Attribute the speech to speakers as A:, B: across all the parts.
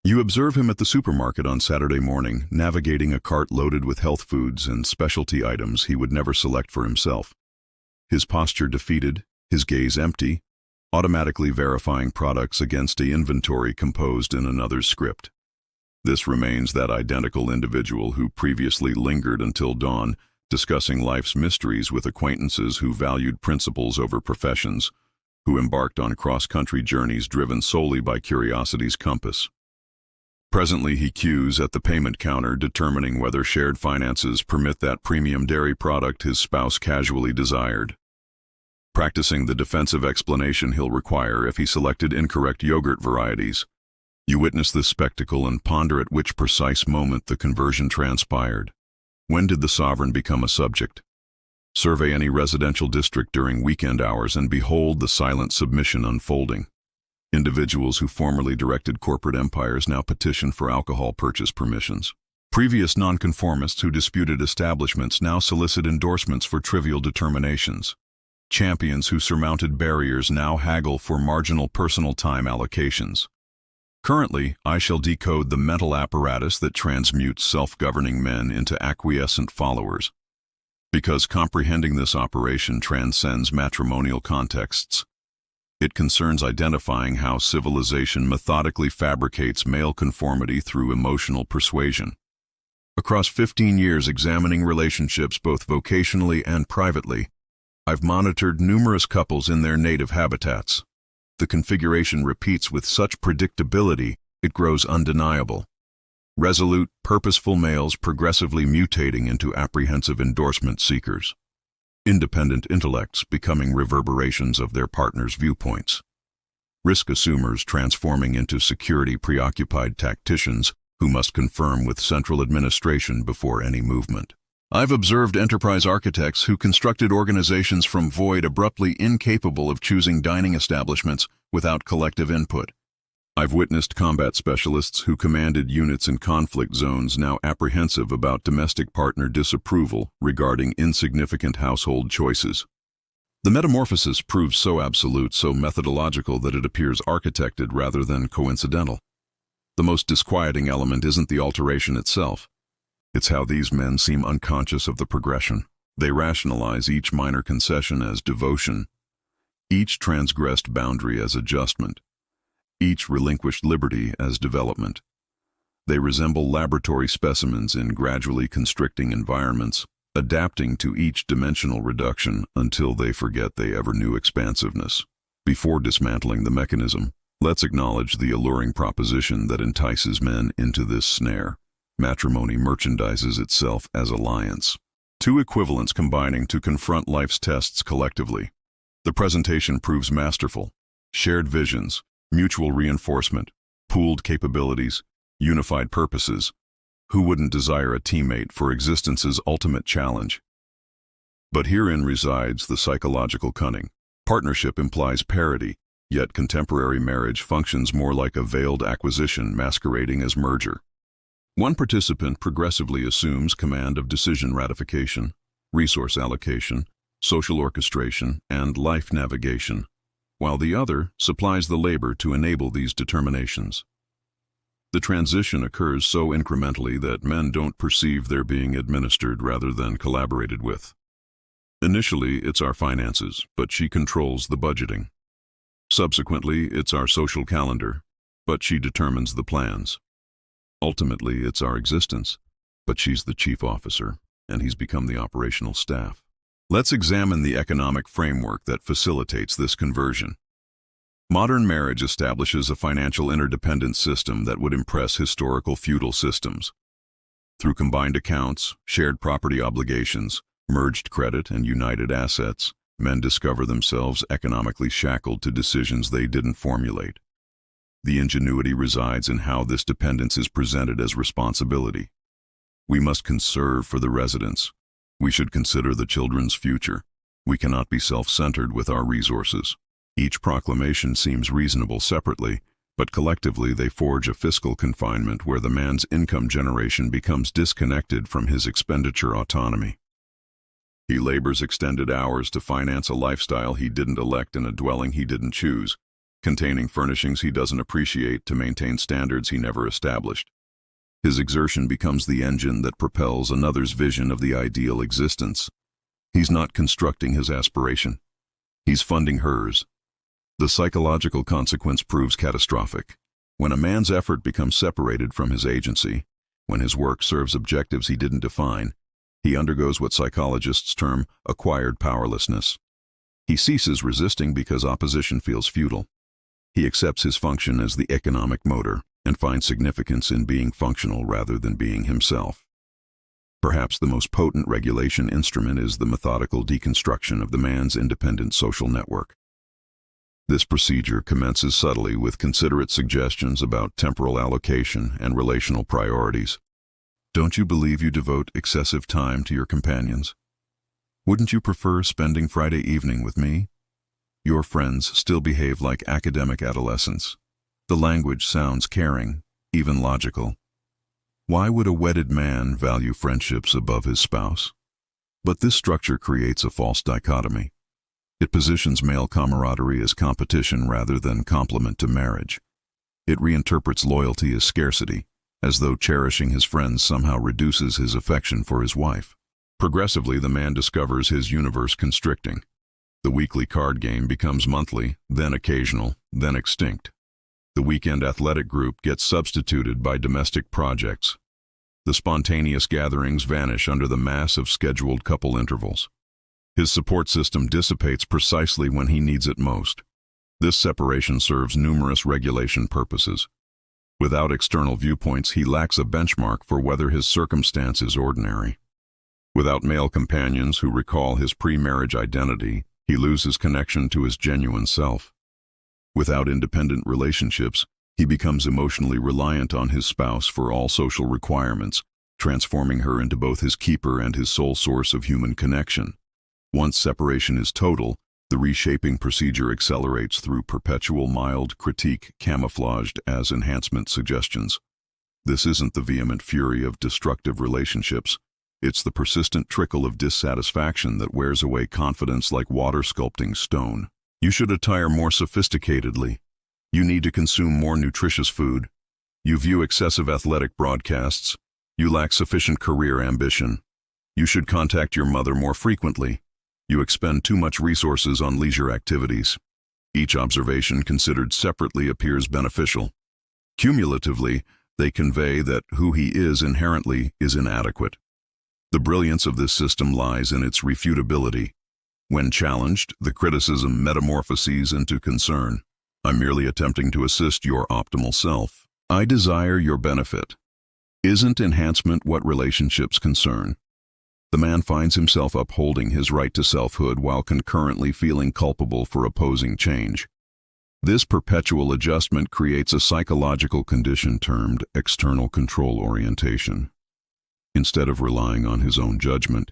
A: You observe him at the supermarket on Saturday morning, navigating a cart loaded with health foods and specialty items he would never select for himself. His posture defeated, his gaze empty, automatically verifying products against an inventory composed in another's script. This remains that identical individual who previously lingered until dawn, discussing life's mysteries with acquaintances who valued principles over professions, who embarked on cross-country journeys driven solely by curiosity's compass. Presently he queues at the payment counter, determining whether shared finances permit that premium dairy product his spouse casually desired. Practicing the defensive explanation he'll require if he selected incorrect yogurt varieties. You witness this spectacle and ponder at which precise moment the conversion transpired. When did the sovereign become a subject? Survey any residential district during weekend hours and behold the silent submission unfolding. Individuals who formerly directed corporate empires now petition for alcohol purchase permissions. Previous nonconformists who disputed establishments now solicit endorsements for trivial determinations. Champions who surmounted barriers now haggle for marginal personal time allocations. Currently, I shall decode the mental apparatus that transmutes self-governing men into acquiescent followers. Because comprehending this operation transcends matrimonial contexts. It concerns identifying how civilization methodically fabricates male conformity through emotional persuasion. Across 15 years examining relationships both vocationally and privately, I've monitored numerous couples in their native habitats. The configuration repeats with such predictability, it grows undeniable. Resolute, purposeful males progressively mutating into apprehensive endorsement seekers. Independent intellects becoming reverberations of their partner's viewpoints. Risk assumers transforming into security-preoccupied tacticians who must confirm with central administration before any movement. I've observed enterprise architects who constructed organizations from void abruptly incapable of choosing dining establishments without collective input. I've witnessed combat specialists who commanded units in conflict zones now apprehensive about domestic partner disapproval regarding insignificant household choices. The metamorphosis proves so absolute, so methodological that it appears architected rather than coincidental. The most disquieting element isn't the alteration itself. It's how these men seem unconscious of the progression. They rationalize each minor concession as devotion, each transgressed boundary as adjustment, each relinquished liberty as development. They resemble laboratory specimens in gradually constricting environments, adapting to each dimensional reduction until they forget they ever knew expansiveness. Before dismantling the mechanism, let's acknowledge the alluring proposition that entices men into this snare. Matrimony merchandises itself as alliance. Two equivalents combining to confront life's tests collectively. The presentation proves masterful. Shared visions, mutual reinforcement, pooled capabilities, unified purposes. Who wouldn't desire a teammate for existence's ultimate challenge? But herein resides the psychological cunning. Partnership implies parity, yet contemporary marriage functions more like a veiled acquisition masquerading as merger. One participant progressively assumes command of decision ratification, resource allocation, social orchestration, and life navigation, while the other supplies the labor to enable these determinations. The transition occurs so incrementally that men don't perceive they're being administered rather than collaborated with. Initially, it's our finances, but she controls the budgeting. Subsequently, it's our social calendar, but she determines the plans. Ultimately, it's our existence, but she's the chief officer, and he's become the operational staff. Let's examine the economic framework that facilitates this conversion. Modern marriage establishes a financial interdependence system that would impress historical feudal systems. Through combined accounts, shared property obligations, merged credit, and united assets, men discover themselves economically shackled to decisions they didn't formulate. The ingenuity resides in how this dependence is presented as responsibility. We must conserve for the residents. We should consider the children's future. We cannot be self-centered with our resources. Each proclamation seems reasonable separately, but collectively they forge a fiscal confinement where the man's income generation becomes disconnected from his expenditure autonomy. He labors extended hours to finance a lifestyle he didn't elect and a dwelling he didn't choose, containing furnishings he doesn't appreciate to maintain standards he never established. His exertion becomes the engine that propels another's vision of the ideal existence. He's not constructing his aspiration. He's funding hers. The psychological consequence proves catastrophic. When a man's effort becomes separated from his agency, when his work serves objectives he didn't define, he undergoes what psychologists term acquired powerlessness. He ceases resisting because opposition feels futile. He accepts his function as the economic motor and finds significance in being functional rather than being himself. Perhaps the most potent regulation instrument is the methodical deconstruction of the man's independent social network. This procedure commences subtly with considerate suggestions about temporal allocation and relational priorities. Don't you believe you devote excessive time to your companions? Wouldn't you prefer spending Friday evening with me? Your friends still behave like academic adolescents. The language sounds caring, even logical. Why would a wedded man value friendships above his spouse? But this structure creates a false dichotomy. It positions male camaraderie as competition rather than complement to marriage. It reinterprets loyalty as scarcity, as though cherishing his friends somehow reduces his affection for his wife. Progressively, the man discovers his universe constricting. The weekly card game becomes monthly, then occasional, then extinct. The weekend athletic group gets substituted by domestic projects. The spontaneous gatherings vanish under the mass of scheduled couple intervals. His support system dissipates precisely when he needs it most. This separation serves numerous regulation purposes. Without external viewpoints, he lacks a benchmark for whether his circumstance is ordinary. Without male companions who recall his pre-marriage identity, he loses connection to his genuine self. Without independent relationships, he becomes emotionally reliant on his spouse for all social requirements, transforming her into both his keeper and his sole source of human connection. Once separation is total, the reshaping procedure accelerates through perpetual mild critique camouflaged as enhancement suggestions. This isn't the vehement fury of destructive relationships. It's the persistent trickle of dissatisfaction that wears away confidence like water sculpting stone. You should attire more sophisticatedly. You need to consume more nutritious food. You view excessive athletic broadcasts. You lack sufficient career ambition. You should contact your mother more frequently. You expend too much resources on leisure activities. Each observation considered separately appears beneficial. Cumulatively, they convey that who he is inherently is inadequate. The brilliance of this system lies in its refutability. When challenged, the criticism metamorphoses into concern. I'm merely attempting to assist your optimal self. I desire your benefit. Isn't enhancement what relationships concern? The man finds himself upholding his right to selfhood while concurrently feeling culpable for opposing change. This perpetual adjustment creates a psychological condition termed external control orientation. Instead of relying on his own judgment,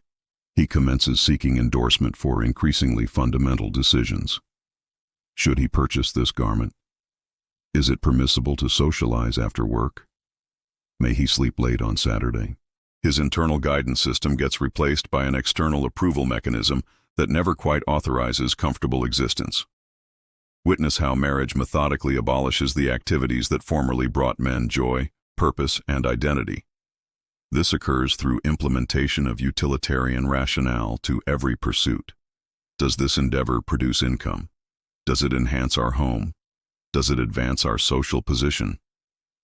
A: he commences seeking endorsement for increasingly fundamental decisions. Should he purchase this garment? Is it permissible to socialize after work? May he sleep late on Saturday? His internal guidance system gets replaced by an external approval mechanism that never quite authorizes comfortable existence. Witness how marriage methodically abolishes the activities that formerly brought men joy, purpose, and identity. This occurs through implementation of utilitarian rationale to every pursuit. Does this endeavor produce income? Does it enhance our home? Does it advance our social position?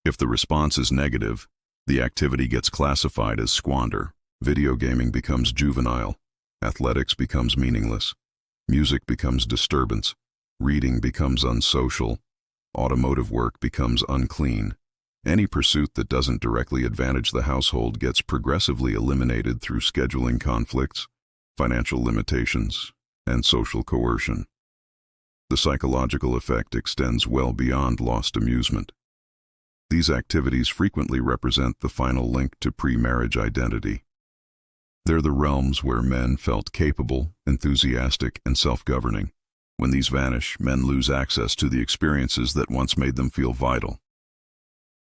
A: If the response is negative, the activity gets classified as squander. Video gaming becomes juvenile. Athletics becomes meaningless. Music becomes disturbance. Reading becomes unsocial. Automotive work becomes unclean. Any pursuit that doesn't directly advantage the household gets progressively eliminated through scheduling conflicts, financial limitations, and social coercion. The psychological effect extends well beyond lost amusement. These activities frequently represent the final link to pre-marriage identity. They're the realms where men felt capable, enthusiastic, and self-governing. When these vanish, men lose access to the experiences that once made them feel vital.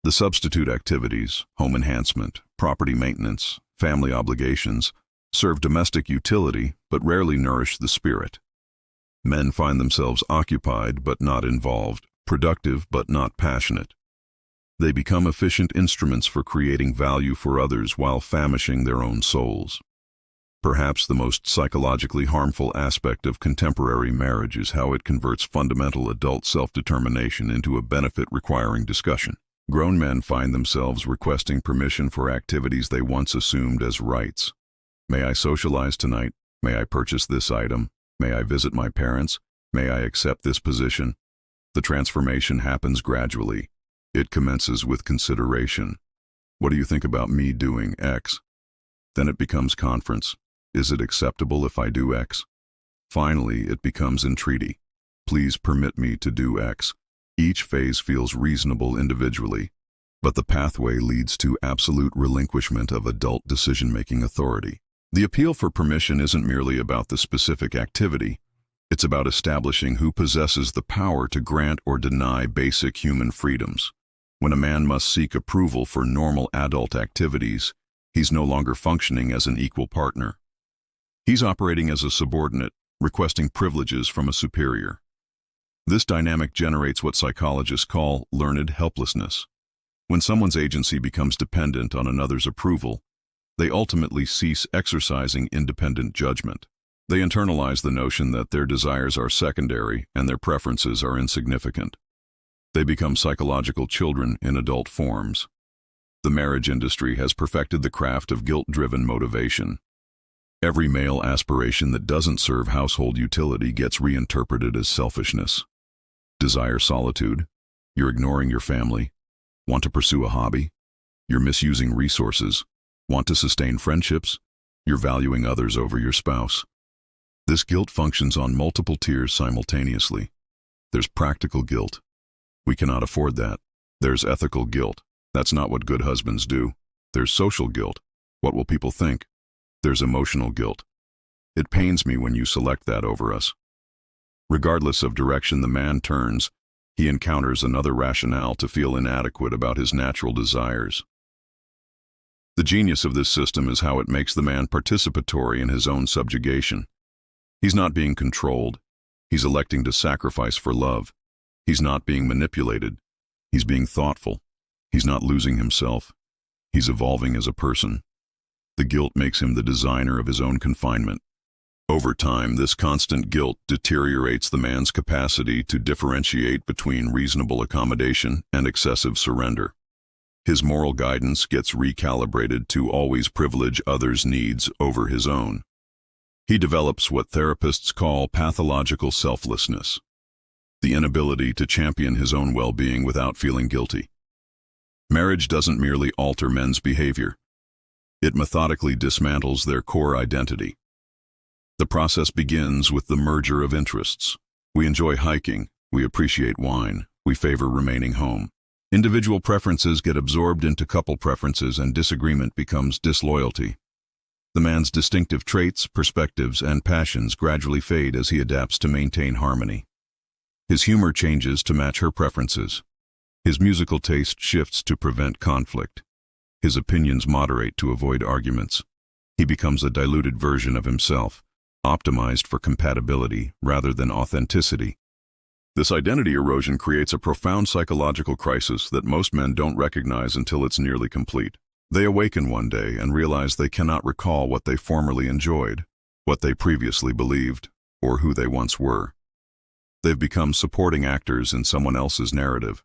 A: The substitute activities, home enhancement, property maintenance, family obligations, serve domestic utility but rarely nourish the spirit. Men find themselves occupied but not involved, productive but not passionate. They become efficient instruments for creating value for others while famishing their own souls. Perhaps the most psychologically harmful aspect of contemporary marriage is how it converts fundamental adult self-determination into a benefit-requiring discussion. Grown men find themselves requesting permission for activities they once assumed as rights. May I socialize tonight? May I purchase this item? May I visit my parents? May I accept this position? The transformation happens gradually. It commences with consideration. What do you think about me doing X? Then it becomes conference. Is it acceptable if I do X? Finally, it becomes entreaty. Please permit me to do X. Each phase feels reasonable individually, but the pathway leads to absolute relinquishment of adult decision-making authority. The appeal for permission isn't merely about the specific activity. It's about establishing who possesses the power to grant or deny basic human freedoms. When a man must seek approval for normal adult activities, he's no longer functioning as an equal partner. He's operating as a subordinate, requesting privileges from a superior. This dynamic generates what psychologists call learned helplessness. When someone's agency becomes dependent on another's approval, they ultimately cease exercising independent judgment. They internalize the notion that their desires are secondary and their preferences are insignificant. They become psychological children in adult forms. The marriage industry has perfected the craft of guilt-driven motivation. Every male aspiration that doesn't serve household utility gets reinterpreted as selfishness. Desire solitude? You're ignoring your family. Want to pursue a hobby? You're misusing resources. Want to sustain friendships? You're valuing others over your spouse. This guilt functions on multiple tiers simultaneously. There's practical guilt. We cannot afford that. There's ethical guilt. That's not what good husbands do. There's social guilt. What will people think? There's emotional guilt. It pains me when you select that over us. Regardless of direction the man turns, he encounters another rationale to feel inadequate about his natural desires. The genius of this system is how it makes the man participatory in his own subjugation. He's not being controlled. He's electing to sacrifice for love. He's not being manipulated. He's being thoughtful. He's not losing himself. He's evolving as a person. The guilt makes him the designer of his own confinement. Over time, this constant guilt deteriorates the man's capacity to differentiate between reasonable accommodation and excessive surrender. His moral guidance gets recalibrated to always privilege others' needs over his own. He develops what therapists call pathological selflessness, the inability to champion his own well-being without feeling guilty. Marriage doesn't merely alter men's behavior. It methodically dismantles their core identity. The process begins with the merger of interests. We enjoy hiking, we appreciate wine, we favor remaining home. Individual preferences get absorbed into couple preferences and disagreement becomes disloyalty. The man's distinctive traits, perspectives, and passions gradually fade as he adapts to maintain harmony. His humor changes to match her preferences. His musical taste shifts to prevent conflict. His opinions moderate to avoid arguments. He becomes a diluted version of himself, optimized for compatibility rather than authenticity. This identity erosion creates a profound psychological crisis that most men don't recognize until it's nearly complete. They awaken one day and realize they cannot recall what they formerly enjoyed, what they previously believed, or who they once were. They've become supporting actors in someone else's narrative.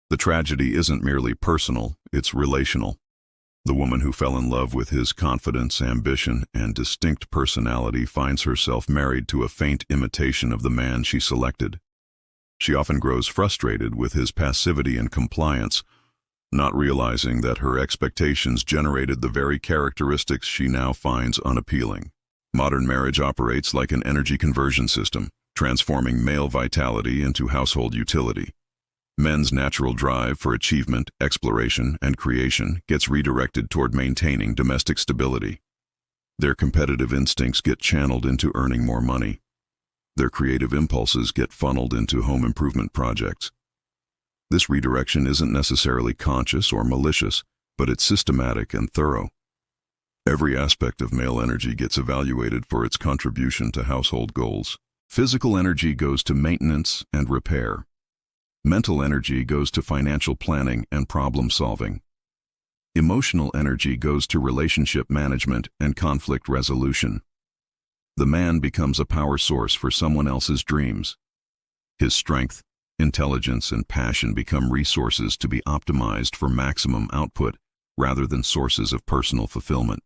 A: The tragedy isn't merely personal, it's relational. The woman who fell in love with his confidence, ambition, and distinct personality finds herself married to a faint imitation of the man she selected. She often grows frustrated with his passivity and compliance, not realizing that her expectations generated the very characteristics she now finds unappealing. Modern marriage operates like an energy conversion system, transforming male vitality into household utility. Men's natural drive for achievement, exploration, and creation gets redirected toward maintaining domestic stability. Their competitive instincts get channeled into earning more money. Their creative impulses get funneled into home improvement projects. This redirection isn't necessarily conscious or malicious, but it's systematic and thorough. Every aspect of male energy gets evaluated for its contribution to household goals. Physical energy goes to maintenance and repair. Mental energy goes to financial planning and problem solving. Emotional energy goes to relationship management and conflict resolution. The man becomes a power source for someone else's dreams. His strength, intelligence, and passion become resources to be optimized for maximum output rather than sources of personal fulfillment.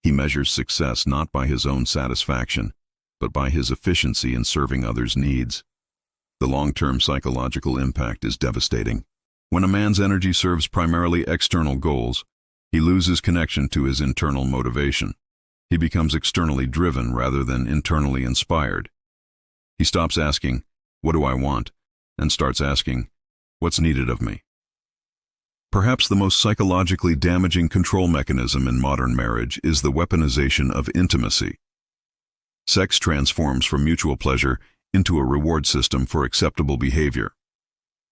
A: He measures success not by his own satisfaction, but by his efficiency in serving others' needs. The long-term psychological impact is devastating. When a man's energy serves primarily external goals, he loses connection to his internal motivation. He becomes externally driven rather than internally inspired. He stops asking, "What do I want?" and starts asking, "What's needed of me?" Perhaps the most psychologically damaging control mechanism in modern marriage is the weaponization of intimacy. Sex transforms from mutual pleasure into a reward system for acceptable behavior.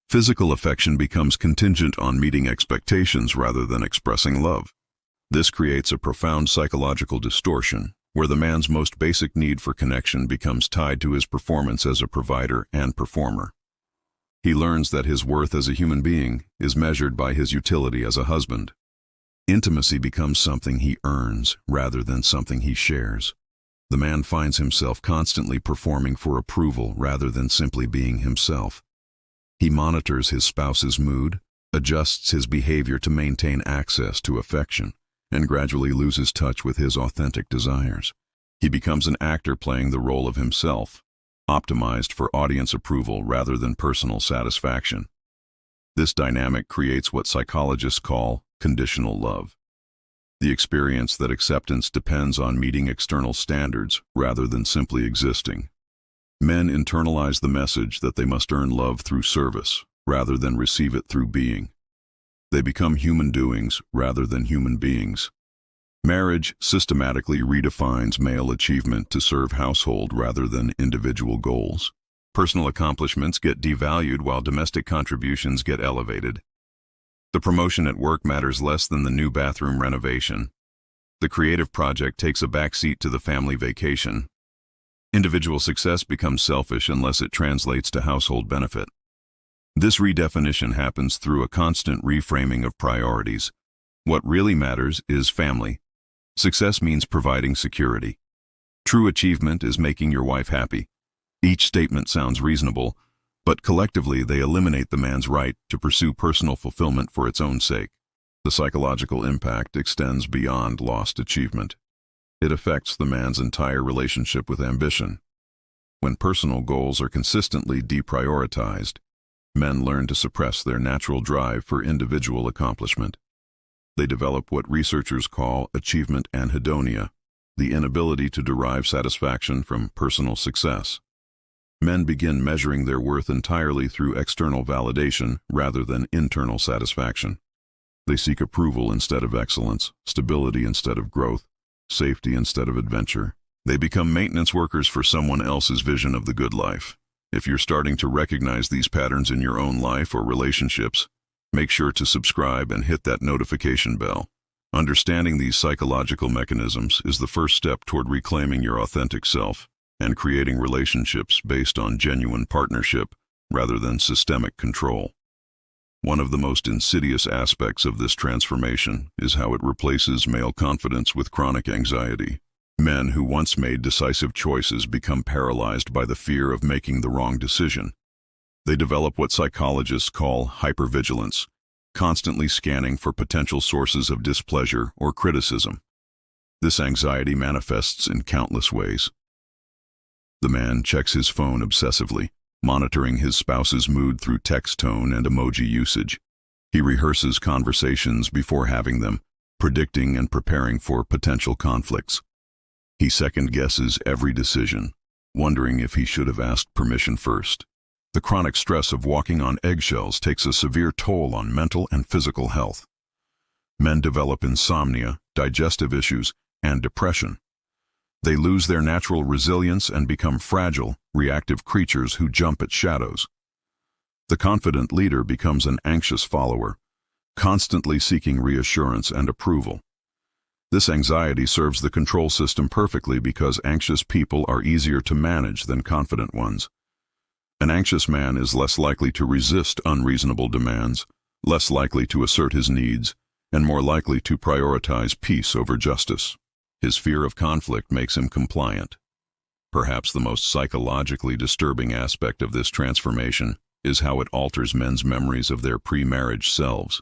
A: Physical affection becomes contingent on meeting expectations rather than expressing love. This creates a profound psychological distortion, where the man's most basic need for connection becomes tied to his performance as a provider and performer. He learns that his worth as a human being is measured by his utility as a husband. Intimacy becomes something he earns rather than something he shares. The man finds himself constantly performing for approval rather than simply being himself. He monitors his spouse's mood, adjusts his behavior to maintain access to affection, and gradually loses touch with his authentic desires. He becomes an actor playing the role of himself, optimized for audience approval rather than personal satisfaction. This dynamic creates what psychologists call conditional love, the experience that acceptance depends on meeting external standards rather than simply existing. Men internalize the message that they must earn love through service rather than receive it through being. They become human doings rather than human beings. Marriage systematically redefines male achievement to serve household rather than individual goals. Personal accomplishments get devalued while domestic contributions get elevated. The promotion at work matters less than the new bathroom renovation. The creative project takes a backseat to the family vacation. Individual success becomes selfish unless it translates to household benefit. This redefinition happens through a constant reframing of priorities. What really matters is family. Success means providing security. True achievement is making your wife happy. Each statement sounds reasonable, but collectively they eliminate the man's right to pursue personal fulfillment for its own sake. The psychological impact extends beyond lost achievement. It affects the man's entire relationship with ambition. When personal goals are consistently deprioritized, men learn to suppress their natural drive for individual accomplishment. They develop what researchers call achievement anhedonia, the inability to derive satisfaction from personal success. Men begin measuring their worth entirely through external validation rather than internal satisfaction. They seek approval instead of excellence, stability instead of growth, safety instead of adventure. They become maintenance workers for someone else's vision of the good life. If you're starting to recognize these patterns in your own life or relationships, make sure to subscribe and hit that notification bell. Understanding these psychological mechanisms is the first step toward reclaiming your authentic self and creating relationships based on genuine partnership rather than systemic control. One of the most insidious aspects of this transformation is how it replaces male confidence with chronic anxiety. Men who once made decisive choices become paralyzed by the fear of making the wrong decision. They develop what psychologists call hypervigilance, constantly scanning for potential sources of displeasure or criticism. This anxiety manifests in countless ways. The man checks his phone obsessively, monitoring his spouse's mood through text tone and emoji usage. He rehearses conversations before having them, predicting and preparing for potential conflicts. He second-guesses every decision, wondering if he should have asked permission first. The chronic stress of walking on eggshells takes a severe toll on mental and physical health. Men develop insomnia, digestive issues, and depression. They lose their natural resilience and become fragile, reactive creatures who jump at shadows. The confident leader becomes an anxious follower, constantly seeking reassurance and approval. This anxiety serves the control system perfectly because anxious people are easier to manage than confident ones. An anxious man is less likely to resist unreasonable demands, less likely to assert his needs, and more likely to prioritize peace over justice. His fear of conflict makes him compliant. Perhaps the most psychologically disturbing aspect of this transformation is how it alters men's memories of their pre-marriage selves.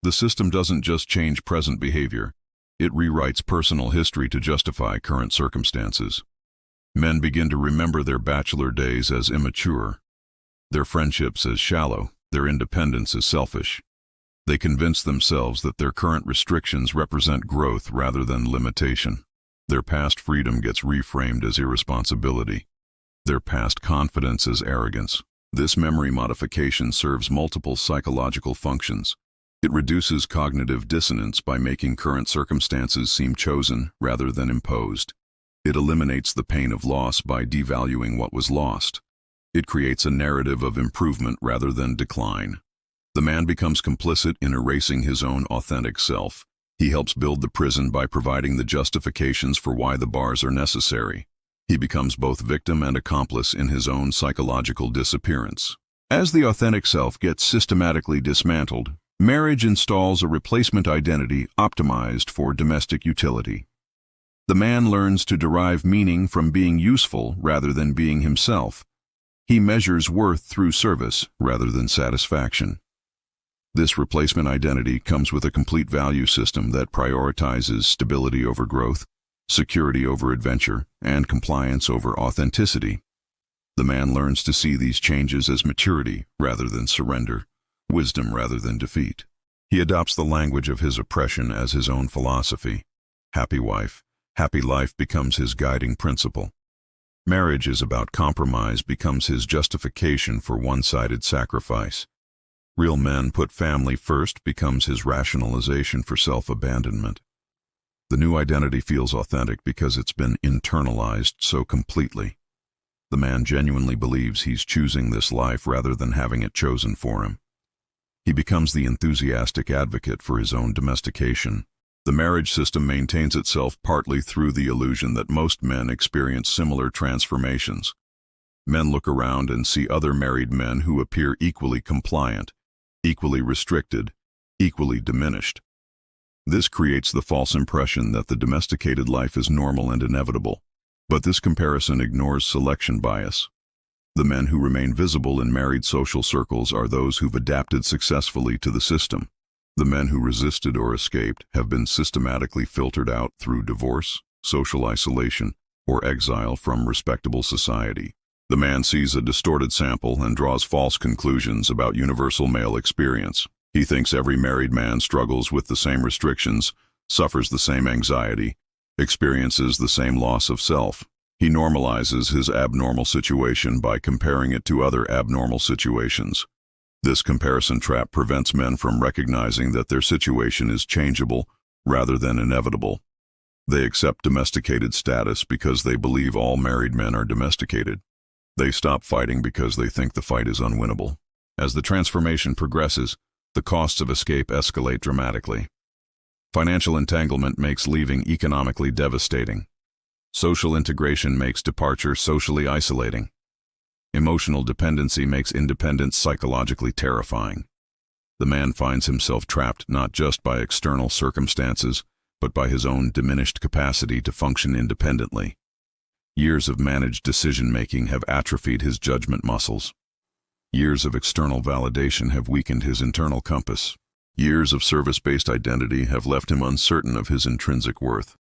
A: The system doesn't just change present behavior, it rewrites personal history to justify current circumstances. Men begin to remember their bachelor days as immature, their friendships as shallow, their independence as selfish. They convince themselves that their current restrictions represent growth rather than limitation. Their past freedom gets reframed as irresponsibility, their past confidence as arrogance. This memory modification serves multiple psychological functions. It reduces cognitive dissonance by making current circumstances seem chosen rather than imposed. It eliminates the pain of loss by devaluing what was lost. It creates a narrative of improvement rather than decline. The man becomes complicit in erasing his own authentic self. He helps build the prison by providing the justifications for why the bars are necessary. He becomes both victim and accomplice in his own psychological disappearance. As the authentic self gets systematically dismantled, marriage installs a replacement identity optimized for domestic utility. The man learns to derive meaning from being useful rather than being himself. He measures worth through service rather than satisfaction. This replacement identity comes with a complete value system that prioritizes stability over growth, security over adventure, and compliance over authenticity. The man learns to see these changes as maturity rather than surrender, wisdom rather than defeat. He adopts the language of his oppression as his own philosophy. Happy wife, happy life becomes his guiding principle. Marriage is about compromise becomes his justification for one-sided sacrifice. Real men put family first becomes his rationalization for self-abandonment. The new identity feels authentic because it's been internalized so completely. The man genuinely believes he's choosing this life rather than having it chosen for him. He becomes the enthusiastic advocate for his own domestication. The marriage system maintains itself partly through the illusion that most men experience similar transformations. Men look around and see other married men who appear equally compliant, equally restricted, equally diminished. This creates the false impression that the domesticated life is normal and inevitable. But this comparison ignores selection bias. The men who remain visible in married social circles are those who've adapted successfully to the system. The men who resisted or escaped have been systematically filtered out through divorce, social isolation, or exile from respectable society. The man sees a distorted sample and draws false conclusions about universal male experience. He thinks every married man struggles with the same restrictions, suffers the same anxiety, experiences the same loss of self. He normalizes his abnormal situation by comparing it to other abnormal situations. This comparison trap prevents men from recognizing that their situation is changeable rather than inevitable. They accept domesticated status because they believe all married men are domesticated. They stop fighting because they think the fight is unwinnable. As the transformation progresses, the costs of escape escalate dramatically. Financial entanglement makes leaving economically devastating. Social integration makes departure socially isolating. Emotional dependency makes independence psychologically terrifying. The man finds himself trapped not just by external circumstances, but by his own diminished capacity to function independently. Years of managed decision-making have atrophied his judgment muscles. Years of external validation have weakened his internal compass. Years of service-based identity have left him uncertain of his intrinsic worth.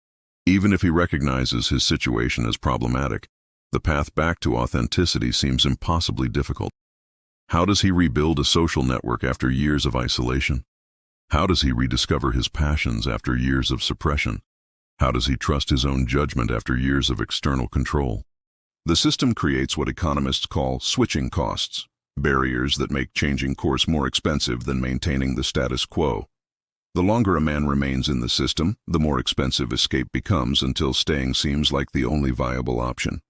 A: Even if he recognizes his situation as problematic, the path back to authenticity seems impossibly difficult. How does he rebuild a social network after years of isolation? How does he rediscover his passions after years of suppression? How does he trust his own judgment after years of external control? The system creates what economists call switching costs, barriers that make changing course more expensive than maintaining the status quo. The longer a man remains in the system, the more expensive escape becomes until staying seems like the only viable option.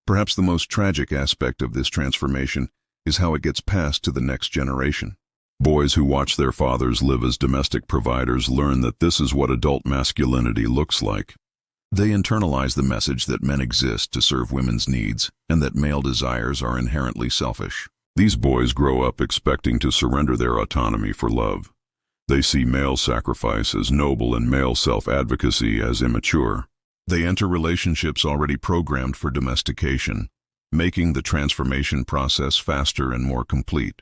A: Perhaps the most tragic aspect of this transformation is how it gets passed to the next generation. Boys who watch their fathers live as domestic providers learn that this is what adult masculinity looks like. They internalize the message that men exist to serve women's needs and that male desires are inherently selfish. These boys grow up expecting to surrender their autonomy for love. They see male sacrifice as noble and male self-advocacy as immature. They enter relationships already programmed for domestication, making the transformation process faster and more complete.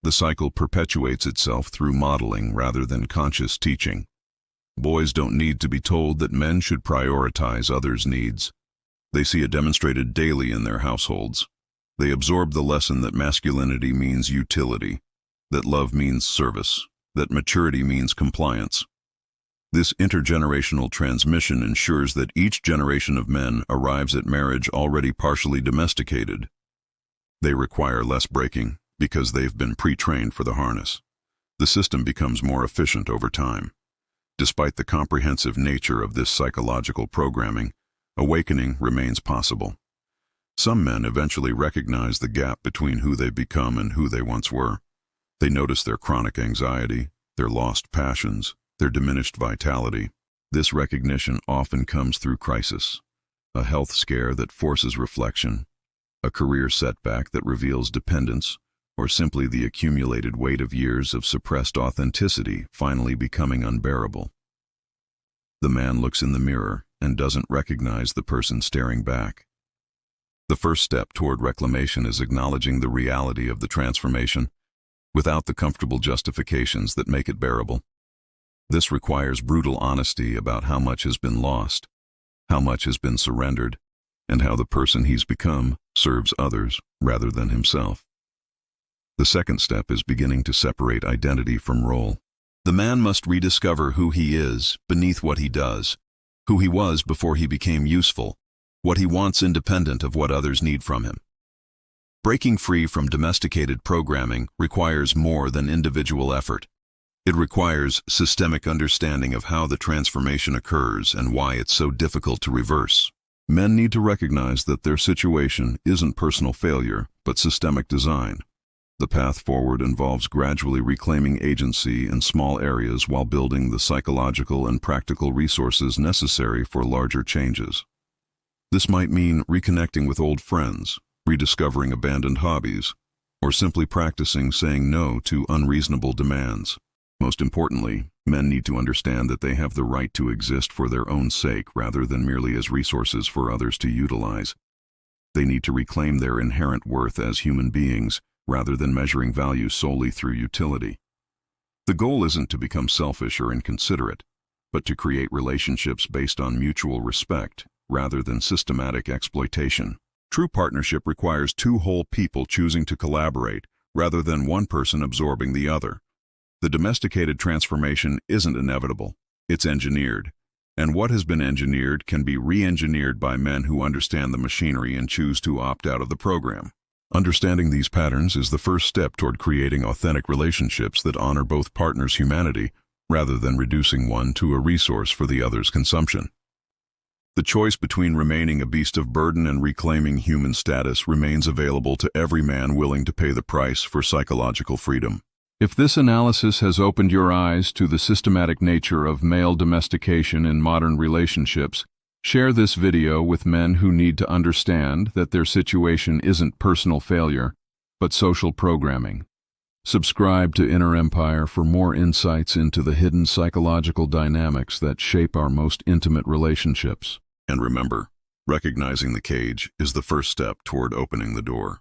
A: The cycle perpetuates itself through modeling rather than conscious teaching. Boys don't need to be told that men should prioritize others' needs. They see it demonstrated daily in their households. They absorb the lesson that masculinity means utility, that love means service, that maturity means compliance. This intergenerational transmission ensures that each generation of men arrives at marriage already partially domesticated. They require less breaking because they've been pre-trained for the harness. The system becomes more efficient over time. Despite the comprehensive nature of this psychological programming, awakening remains possible. Some men eventually recognize the gap between who they become and who they once were. They notice their chronic anxiety, their lost passions, their diminished vitality. This recognition often comes through crisis, a health scare that forces reflection, a career setback that reveals dependence, or simply the accumulated weight of years of suppressed authenticity finally becoming unbearable. The man looks in the mirror and doesn't recognize the person staring back. The first step toward reclamation is acknowledging the reality of the transformation without the comfortable justifications that make it bearable. This requires brutal honesty about how much has been lost, how much has been surrendered, and how the person he's become serves others rather than himself. The second step is beginning to separate identity from role. The man must rediscover who he is beneath what he does, who he was before he became useful, what he wants independent of what others need from him. Breaking free from domesticated programming requires more than individual effort. It requires systemic understanding of how the transformation occurs and why it's so difficult to reverse. Men need to recognize that their situation isn't personal failure, but systemic design. The path forward involves gradually reclaiming agency in small areas while building the psychological and practical resources necessary for larger changes. This might mean reconnecting with old friends, rediscovering abandoned hobbies, or simply practicing saying no to unreasonable demands. Most importantly, men need to understand that they have the right to exist for their own sake rather than merely as resources for others to utilize. They need to reclaim their inherent worth as human beings rather than measuring value solely through utility. The goal isn't to become selfish or inconsiderate, but to create relationships based on mutual respect rather than systematic exploitation. True partnership requires two whole people choosing to collaborate rather than one person absorbing the other. The domesticated transformation isn't inevitable, it's engineered. And what has been engineered can be re-engineered by men who understand the machinery and choose to opt out of the program. Understanding these patterns is the first step toward creating authentic relationships that honor both partners' humanity rather than reducing one to a resource for the other's consumption. The choice between remaining a beast of burden and reclaiming human status remains available to every man willing to pay the price for psychological freedom. If this analysis has opened your eyes to the systematic nature of male domestication in modern relationships, share this video with men who need to understand that their situation isn't personal failure, but social programming. Subscribe to Inner Empire for more insights into the hidden psychological dynamics that shape our most intimate relationships. And remember, recognizing the cage is the first step toward opening the door.